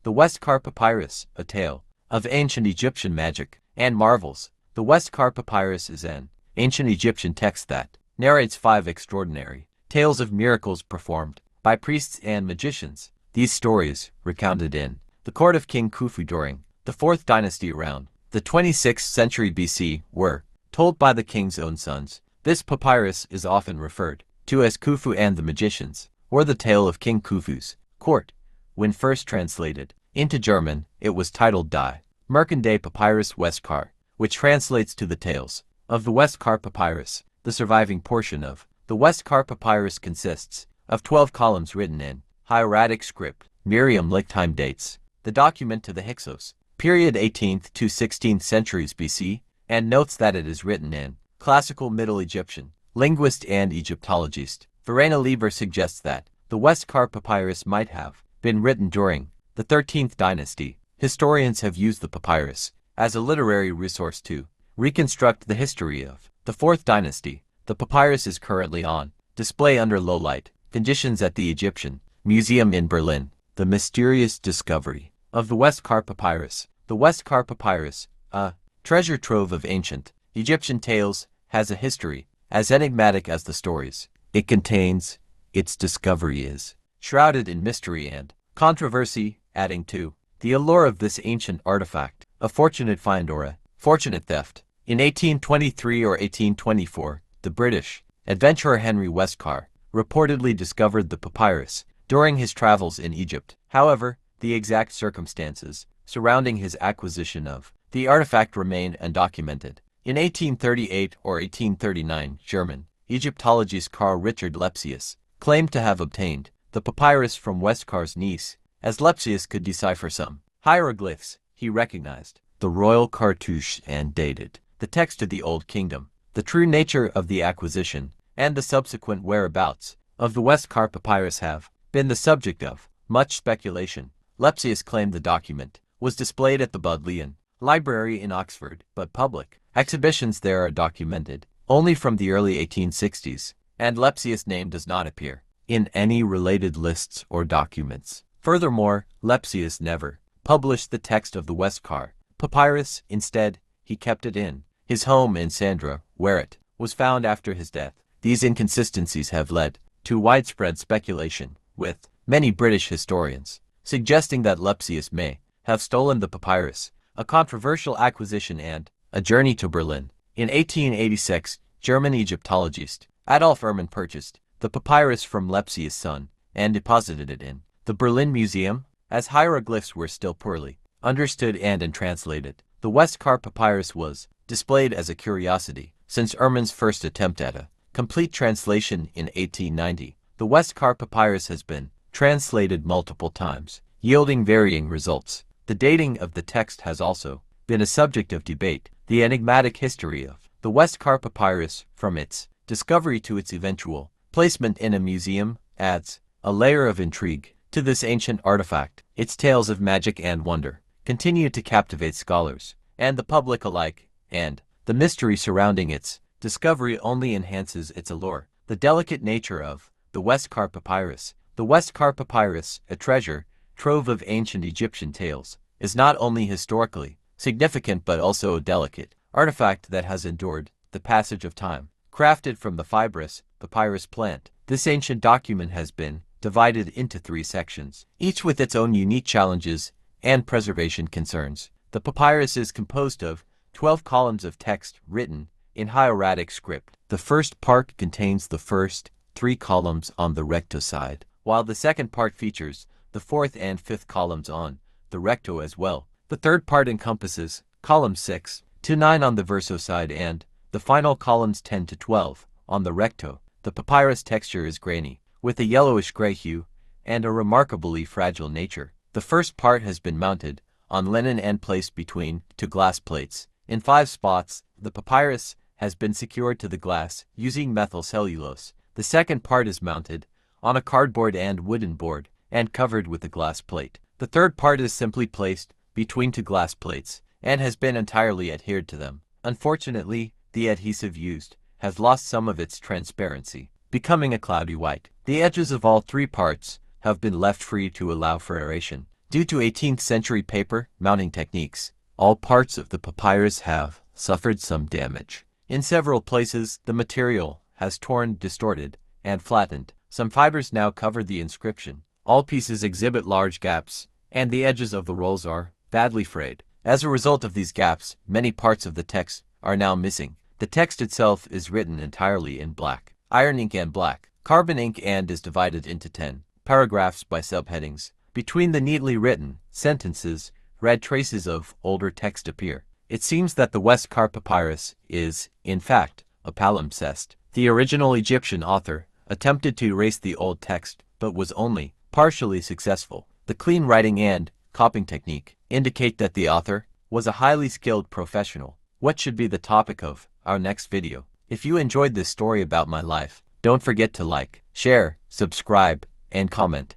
The Westcar Papyrus, a tale of ancient Egyptian magic and marvels. The Westcar Papyrus is an ancient Egyptian text that narrates 5 extraordinary tales of miracles performed by priests and magicians. These stories, recounted in the court of King Khufu during the 4th dynasty around the 26th century BC, were told by the king's own sons. This papyrus is often referred to as Khufu and the Magicians, or the tale of King Khufu's court. When first translated into German, it was titled Die Merkende Papyrus Westcar, which translates to the Tales of the Westcar Papyrus. The surviving portion of the Westcar Papyrus consists of 12 columns written in hieratic script, Miriam-like time dates the document to the Hyksos, period 18th to 16th centuries BC, and notes that it is written in classical Middle Egyptian. Linguist and Egyptologist Verena Lieber suggests that the Westcar Papyrus might have been written during the 13th dynasty. Historians have used the papyrus as a literary resource to reconstruct the history of the 4th dynasty. The papyrus is currently on display under low-light conditions at the Egyptian Museum in Berlin. The mysterious discovery of the Westcar Papyrus. The Westcar Papyrus, a treasure trove of ancient Egyptian tales, has a history as enigmatic as the stories it contains. Its discovery is shrouded in mystery and controversy, adding to the allure of this ancient artifact. A fortunate find or a fortunate theft. In 1823 or 1824, the British adventurer Henry Westcar reportedly discovered the papyrus during his travels in Egypt. However, the exact circumstances surrounding his acquisition of the artifact remain undocumented. In 1838 or 1839, German Egyptologist Carl Richard Lepsius claimed to have obtained the papyrus from Westcar's niece. As Lepsius could decipher some hieroglyphs, he recognized the royal cartouche and dated the text to the Old Kingdom. The true nature of the acquisition and the subsequent whereabouts of the Westcar Papyrus have been the subject of much speculation. Lepsius claimed the document was displayed at the Bodleian Library in Oxford, but public exhibitions there are documented only from the early 1860s, and Lepsius' name does not appear in any related lists or documents. Furthermore, Lepsius never published the text of the Westcar Papyrus. Instead, he kept it in his home in Sandra, where it was found after his death. These inconsistencies have led to widespread speculation, with many British historians suggesting that Lepsius may have stolen the papyrus, a controversial acquisition and a journey to Berlin. In 1886, German Egyptologist Adolf Erman purchased the papyrus from Lepsius' son and deposited it in the Berlin Museum. As hieroglyphs were still poorly understood and untranslated, the Westcar Papyrus was displayed as a curiosity. Since Erman's first attempt at a complete translation in 1890, the Westcar Papyrus has been translated multiple times, yielding varying results. The dating of the text has also been a subject of debate. The enigmatic history of the Westcar Papyrus, from its discovery to its eventual placement in a museum, adds a layer of intrigue to this ancient artifact. Its tales of magic and wonder continue to captivate scholars and the public alike, and the mystery surrounding its discovery only enhances its allure. The delicate nature of the Westcar Papyrus. The Westcar Papyrus, a treasure trove of ancient Egyptian tales, is not only historically significant but also a delicate artifact that has endured the passage of time. Crafted from the fibrous papyrus plant, this ancient document has been divided into 3 sections, each with its own unique challenges and preservation concerns. The papyrus is composed of 12 columns of text written in hieratic script. The first part contains the first 3 columns on the recto side, while the second part features the 4th and 5th columns on the recto as well. The third part encompasses columns 6 to 9 on the verso side and the final columns 10 to 12 on the recto. The papyrus texture is grainy, with a yellowish-gray hue and a remarkably fragile nature. The first part has been mounted on linen and placed between 2 glass plates. In 5 spots, the papyrus has been secured to the glass using methyl cellulose. The second part is mounted on a cardboard and wooden board and covered with a glass plate. The third part is simply placed between 2 glass plates and has been entirely adhered to them. Unfortunately, the adhesive used has lost some of its transparency, becoming a cloudy white. The edges of all 3 parts have been left free to allow for aeration. Due to 18th century paper mounting techniques, all parts of the papyrus have suffered some damage. In several places, the material has torn, distorted, and flattened. Some fibers now cover the inscription. All pieces exhibit large gaps, and the edges of the rolls are badly frayed. As a result of these gaps, many parts of the text are now missing. The text itself is written entirely in black, iron ink and black, carbon ink, and is divided into 10 paragraphs by subheadings. Between the neatly written sentences, red traces of older text appear. It seems that the Westcar Papyrus is, in fact, a palimpsest. The original Egyptian author attempted to erase the old text, but was only partially successful. The clean writing and copying technique indicate that the author was a highly skilled professional. What should be the topic of our next video? If you enjoyed this story about my life, don't forget to like, share, subscribe, and comment.